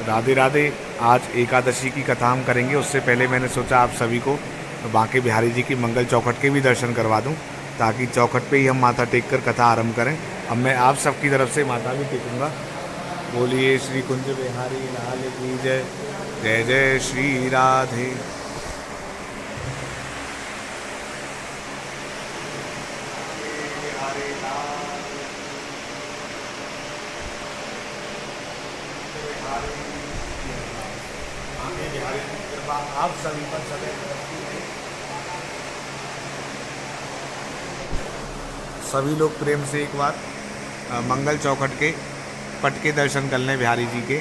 राधे राधे। आज एकादशी की कथा हम करेंगे। उससे पहले मैंने सोचा आप सभी को बांके बिहारी जी की मंगल चौखट के भी दर्शन करवा दूं, ताकि चौखट पे ही हम माथा टेक कर कथा आरंभ करें। अब मैं आप सबकी तरफ से माथा भी टेकूंगा। बोलिए श्री कुंज बिहारी लाल की जय। जय जय श्री राधे। आप सभी पर सभी लोग प्रेम से एक बार मंगल चौखट के पट के दर्शन कर लें बिहारी जी के।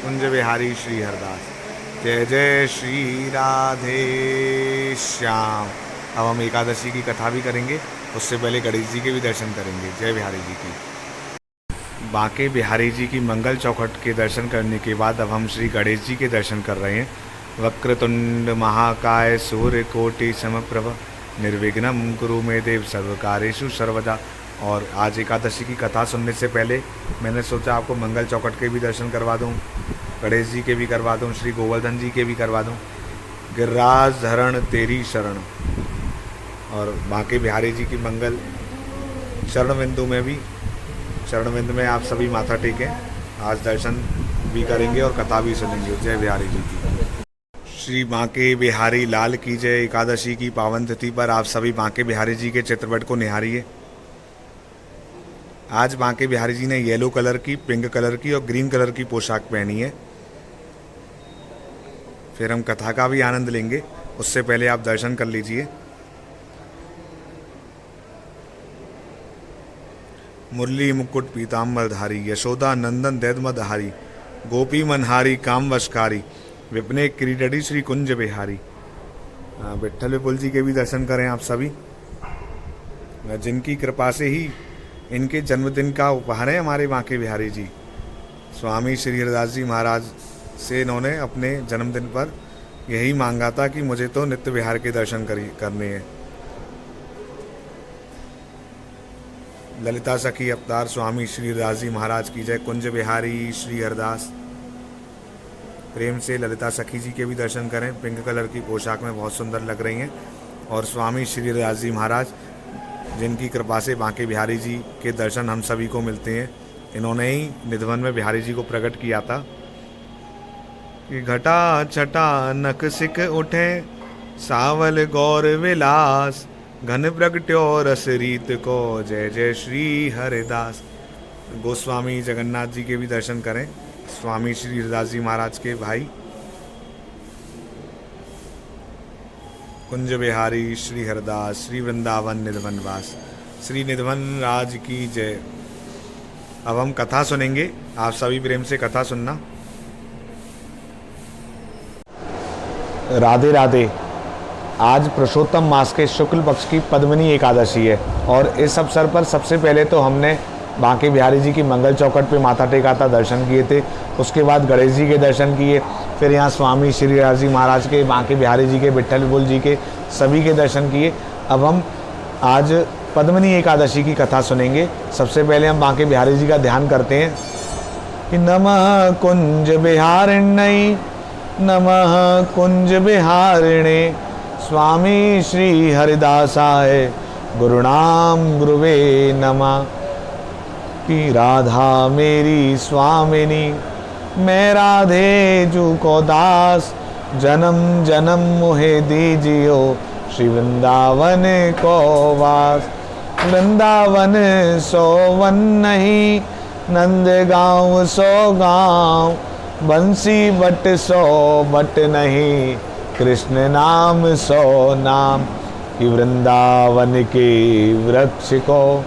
कुंज बिहारी श्री हरदास। जय जय श्री राधे श्याम। अब हम एकादशी की कथा भी करेंगे, उससे पहले गणेश जी के भी दर्शन करेंगे। जय बिहारी जी की। बांके बिहारी जी की मंगल चौखट के दर्शन करने के बाद अब हम श्री गणेश जी के दर्शन कर रहे हैं। वक्रतुंड महाकाय सूर्यकोटि समप्रभ निर्विघ्नं कुरु मे देव सर्वकार्येषु सर्वदा। और आज एकादशी की कथा सुनने से पहले मैंने सोचा आपको मंगल चौखट के भी दर्शन करवा दूं, गणेश जी के भी करवा दूं, श्री गोवर्धन जी के भी करवा दूं। गिरिराज धरण तेरी शरण। और बांके बिहारी जी की मंगल चरण बिंदु में भी, चरण बिंदु में आप सभी माथा टेकें। आज दर्शन भी करेंगे और कथा भी सुनेंगे। जय बिहारी जी की। श्री बांके बिहारी लाल की जय। एकादशी की पावन तिथि पर आप सभी बांके बिहारी जी के चित्रपट को निहारिए। आज बांके बिहारी जी ने येलो कलर की, पिंक कलर की और ग्रीन कलर की पोशाक पहनी है। फिर हम कथा का भी आनंद लेंगे, उससे पहले आप दर्शन कर लीजिए। मुरली मुकुट पीताम्बरधारी, यशोदा नंदन दैदमधारी, गोपी मनहारी काम वशकारी, विपने क्रीडड़ी श्री कुंज बिहारी। विट्ठल विपुल जी के भी दर्शन करें आप सभी, जिनकी कृपा से ही इनके जन्मदिन का उपहार है हमारे बांके बिहारी जी। स्वामी श्री हरदास जी महाराज से इन्होंने अपने जन्मदिन पर यही मांगा था कि मुझे तो नित्य विहार के दर्शन करने हैं। ललिता सखी अवतार स्वामी श्री हरदास जी महाराज की जय। कुंज बिहारी श्री हरदास। प्रेम से ललिता सखी जी के भी दर्शन करें। पिंक कलर की पोशाक में बहुत सुंदर लग रही हैं। और स्वामी श्री हरदास जी महाराज, जिनकी कृपा से बांके बिहारी जी के दर्शन हम सभी को मिलते हैं। इन्होंने ही निधवन में बिहारी जी को प्रकट किया था कि घटा छटा नक सिक उठे सावल गौर विलास, घन प्रगट्यो रस रीत को जय जय श्री हरिदास। गोस्वामी जगन्नाथ जी के भी दर्शन करें, स्वामी श्री हरदास जी महाराज के भाई। कुंज बिहारी श्री हरदास। श्री वृंदावन निधवनवास। श्री निधवन राज की जय। अब हम कथा सुनेंगे, आप सभी प्रेम से कथा सुनना। राधे राधे। आज पुरुषोत्तम मास के शुक्ल पक्ष की पद्मिनी एकादशी है और इस अवसर पर सबसे पहले तो हमने बांके बिहारी जी की मंगल चौखट पे माथा टेका था, दर्शन किए थे। उसके बाद गणेश जी के दर्शन किए। फिर यहाँ स्वामी श्री हरदास जी महाराज के, बांके बिहारी जी के, विट्ठल विपुल जी के, सभी के दर्शन किए। अब हम आज पद्मिनी एकादशी की कथा सुनेंगे। सबसे पहले हम बांके बिहारी जी का ध्यान करते हैं कि नमः कुंज बिहारिण्यै, नमः कुंज बिहारिणे, स्वामी श्री हरिदासाय गुरुनाम गुरुवे नमः। कि राधा मेरी स्वामिनी, मैं राधे जू को दास, जन्म जन्म मुहे दीजियो श्री वृंदावन को वास। वृंदावन सो वन नहीं, नंद गाँव सो गाँव, बंसी बट सो बट नहीं, कृष्ण नाम सो नाम। कि वृंदावन के वृक्ष को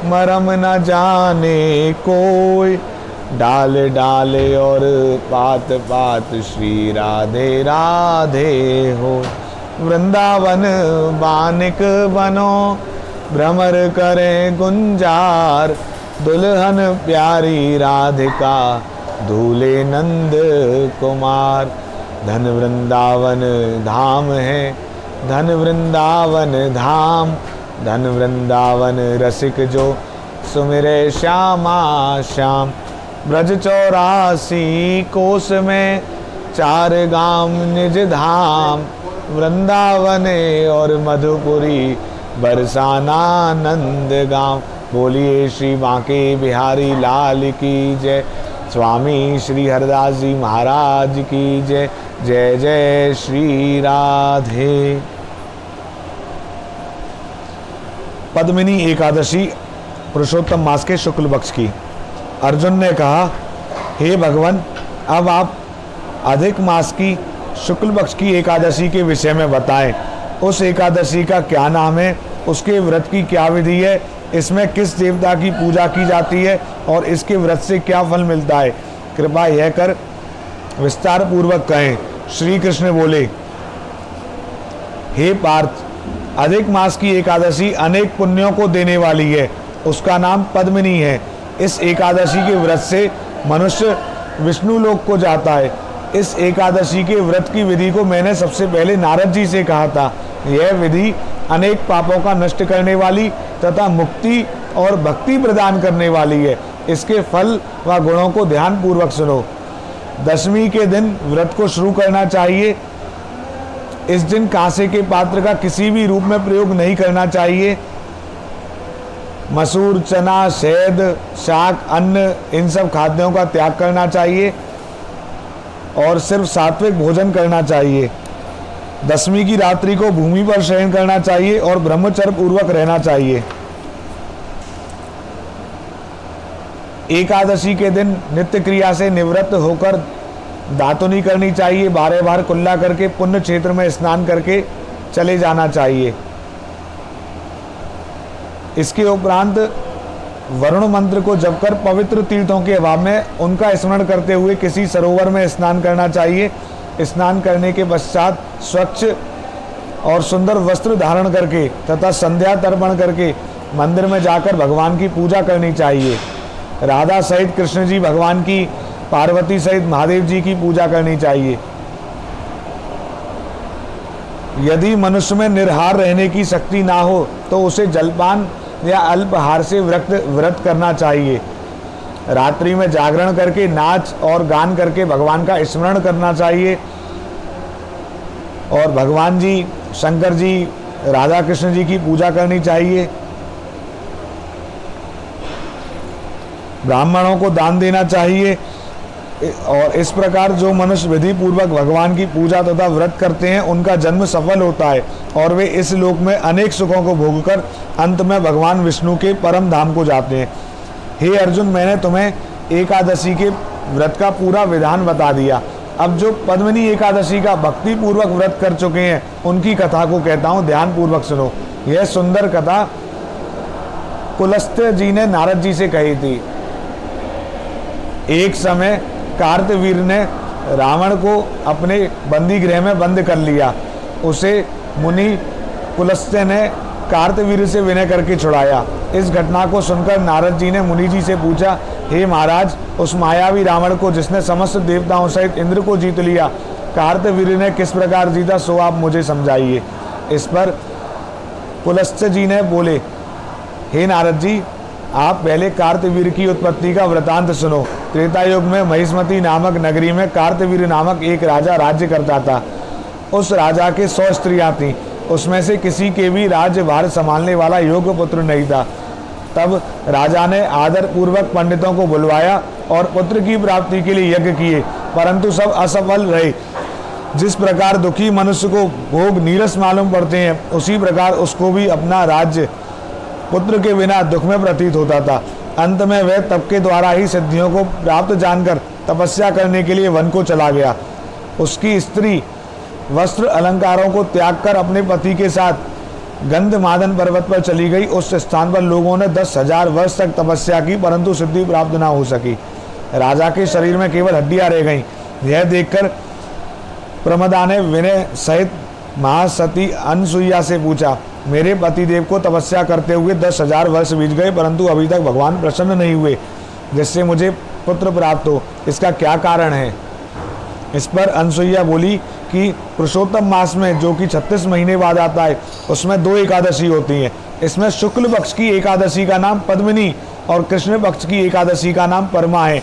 मरम न जाने कोई, डाल डाल और पात पात श्री राधे राधे हो। वृंदावन बानिक बनो, भ्रमर करे गुंजार, दुल्हन प्यारी राधिका, दूल्हे नंद कुमार। धन वृंदावन धाम है, धन वृंदावन धाम, धन वृंदावन रसिक जो सुमिरे श्यामा श्याम। ब्रज 84 कोस में, 4 गाम निज धाम, वृंदावने और मधुपुरी, बरसाना नंद गाम। बोलिए श्री बांके बिहारी लाल की जय। स्वामी श्री हरदास जी महाराज की जय। जय जय श्री राधे। पद्मिनी एकादशी पुरुषोत्तम मास के शुक्ल पक्ष की। अर्जुन ने कहा, हे भगवान, अब आप अधिक मास की शुक्ल पक्ष की एकादशी के विषय में बताएं। उस एकादशी का क्या नाम है, उसके व्रत की क्या विधि है, इसमें किस देवता की पूजा की जाती है और इसके व्रत से क्या फल मिलता है, कृपा यह कर विस्तार पूर्वक कहें। श्री कृष्ण बोले, हे पार्थ, अधिक मास की एकादशी अनेक पुण्यों को देने वाली है, उसका नाम पद्मिनी है। इस एकादशी के व्रत से मनुष्य विष्णु लोक को जाता है। इस एकादशी के व्रत की विधि को मैंने सबसे पहले नारद जी से कहा था। यह विधि अनेक पापों का नष्ट करने वाली तथा मुक्ति और भक्ति प्रदान करने वाली है। इसके फल व गुणों को ध्यान पूर्वक सुनो। दशमी के दिन व्रत को शुरू करना चाहिए। इस दिन कांसे के पात्र का किसी भी रूप में प्रयोग नहीं करना चाहिए। मसूर, चना, शहद, शाक, अन्न, इन सब खाद्यों का त्याग करना चाहिए और सिर्फ सात्विक भोजन करना चाहिए। दशमी की रात्रि को भूमि पर शयन करना चाहिए और ब्रह्मचर्य पूर्वक रहना चाहिए। एकादशी के दिन नित्य क्रिया से निवृत्त होकर दातुनी करनी चाहिए। बारह बार कुल्ला करके पुण्य क्षेत्र में स्नान करके चले जाना चाहिए। इसके उपरांत वरुण मंत्र को जपकर पवित्र तीर्थों के अभाव में उनका स्मरण करते हुए किसी सरोवर में स्नान करना चाहिए। स्नान करने के पश्चात स्वच्छ और सुंदर वस्त्र धारण करके तथा संध्या तर्पण करके मंदिर में जाकर भगवान की पूजा करनी चाहिए। राधा सहित कृष्ण जी भगवान की, पार्वती सहित महादेव जी की पूजा करनी चाहिए। यदि मनुष्य में निर्हार रहने की शक्ति ना हो तो उसे जलपान या अल्पाहार से व्रत करना चाहिए। रात्रि में जागरण करके नाच और गान करके भगवान का स्मरण करना चाहिए और भगवान जी, शंकर जी, राधा कृष्ण जी की पूजा करनी चाहिए। ब्राह्मणों को दान देना चाहिए और इस प्रकार जो मनुष्य विधि पूर्वक भगवान की पूजा तथा व्रत करते हैं उनका जन्म सफल होता है और वे इस लोक में अनेक सुखों को भोगकर अंत में भगवान विष्णु के परम धाम को जाते हैं। हे अर्जुन, मैंने तुम्हें एकादशी के व्रत का पूरा विधान बता दिया। अब जो पद्मिनी एकादशी का भक्ति पूर्वक व्रत कर चुके हैं उनकी कथा को कहता हूँ, ध्यान पूर्वक सुनो। यह सुंदर कथा पुलस्त्य जी ने नारद जी से कही थी। एक समय कार्तवीर ने रावण को अपने बंदी गृह में बंद कर लिया। उसे मुनि पुलस्त्य ने कार्तवीर से विनय करके छुड़ाया। इस घटना को सुनकर नारद जी ने मुनि जी से पूछा, हे महाराज, उस मायावी रावण को जिसने समस्त देवताओं सहित इंद्र को जीत लिया, कार्तवीर ने किस प्रकार जीता, सो आप मुझे समझाइए। इस पर पुलस्त्य जी ने बोले, हे नारद जी, आप पहले कार्तवीर की उत्पत्ति का वृतांत सुनो। त्रेता युग में महिष्मती नामक नगरी में कार्तवीर नामक एक राजा राज्य करता था। उस राजा के 100 स्त्रियां थीं। उसमें से किसी के भी राज्यभार संभालने वाला योग्य पुत्र नहीं था। तब राजा ने आदर पूर्वक पंडितों को बुलवाया और पुत्र की प्राप्ति के लिए यज्ञ किए, परंतु सब असफल रहे। जिस प्रकार दुखी मनुष्य को भोग नीरस मालूम पड़ते हैं, उसी प्रकार उसको भी अपना राज्य पुत्र के बिना दुख में प्रतीत होता था। अंत में वह तप के द्वारा ही सिद्धियों को प्राप्त जानकर तपस्या करने के लिए वन को चला गया। उसकी स्त्री वस्त्र अलंकारों को त्याग कर अपने पति के साथ गंधमादन पर्वत पर चली गई। उस स्थान पर लोगों ने 10,000 वर्ष तक तपस्या की, परंतु सिद्धि प्राप्त न हो सकी। राजा के शरीर में केवल हड्डियां रह गईं। यह देखकर प्रमदा ने विनय सहित महासती अनसुईया से पूछा, मेरे पतिदेव को तपस्या करते हुए 10,000 वर्ष बीत गए, परंतु अभी तक भगवान प्रसन्न नहीं हुए जिससे मुझे पुत्र प्राप्त हो। इसका क्या कारण है? इस पर अनसुईया बोली कि पुरुषोत्तम मास में, जो कि 36 महीने बाद आता है, उसमें 2 एकादशी होती हैं। इसमें शुक्ल पक्ष की एकादशी का नाम पद्मिनी और कृष्ण पक्ष की एकादशी का नाम परमा है।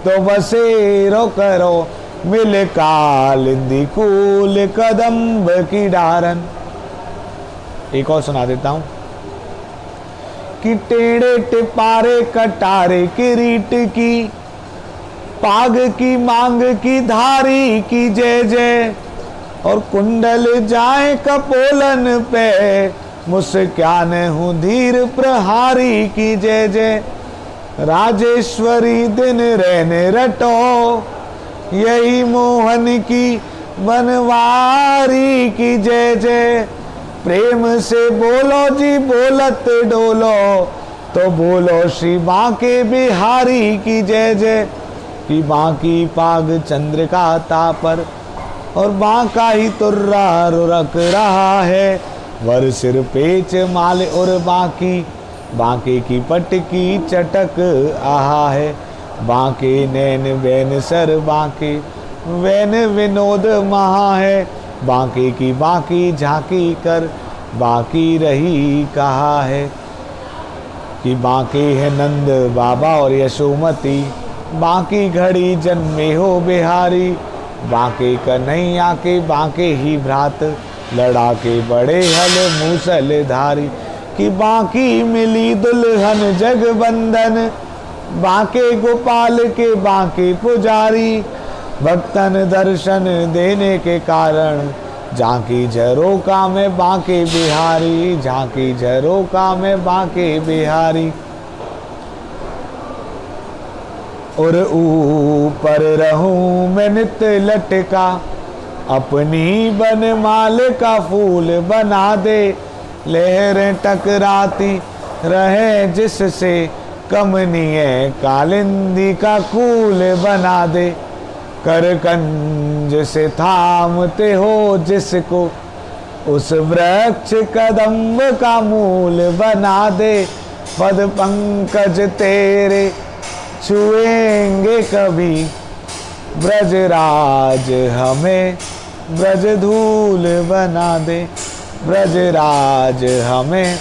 तो बसेरो करो मिल कालिंदी कूल कदम्ब की डारन। एक और सुना देता हूं कि टेढ़े टिपारे कटारे किरीट की, पाग की मांग की धारी की जय जय, और कुंडल जाए कपोलन पे मुस्कान हूँ धीर प्रहारी की जय जय। राजेश्वरी दिन रैन रटो यही मोहन की बनवारी की जय जय। प्रेम से बोलो जी बोलत डोलो, तो बोलो श्री बांके बिहारी की जय जय। कि बांकी पाग चंद्रिका तापर, और बांका ही तुर्रा रुरक रहा है, वर सिर पेच माल और बांकी, बांके की पटकी चटक आहा है। बांके नैन बैन सर बांके, वैन विनोद महा है, बांके की बांकी झांकी कर बाकी रही कहा है। कि बांके है नंद बाबा और यशोमती, बांकी घड़ी जन्मे हो बिहारी, बांके कन्हैया के बांके ही भ्रात, लड़ा के बड़े हल मूसल धारी। कि बांकी मिली दुल्हन जगबंधन, बांके गोपाल के बांके पुजारी, भक्तन दर्शन देने के कारण, झांकी झरोका में बांके बिहारी, झांकी झरोका में बांके बिहारी। और ऊपर रहूं मैं नित लटका, अपनी बनमाल का फूल बना दे, लहरें टकराती रहे जिससे, कमनीय कालिंदी का कूल बना दे। करकंज से थामते हो जिसको, उस वृक्ष कदम्ब का मूल बना दे। पद पंकज तेरे छुएंगे कभी, ब्रजराज हमें ब्रज धूल बना दे, ब्रजराज हमें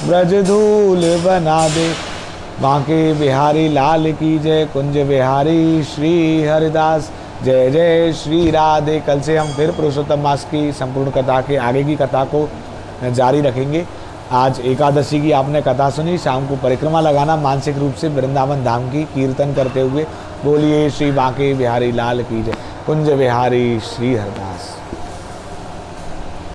ब्रज धूल बना दे। बांके बिहारी लाल की जय, कुंज बिहारी श्री हरिदास, जय जय श्री राधे। कल से हम फिर पुरुषोत्तम मास की संपूर्ण कथा के आगे की कथा को जारी रखेंगे। आज एकादशी की आपने कथा सुनी, शाम को परिक्रमा लगाना मानसिक रूप से वृंदावन धाम की कीर्तन करते हुए। बोलिए श्री बांके बिहारी लाल की जय, कुंज बिहारी श्री हरिदास।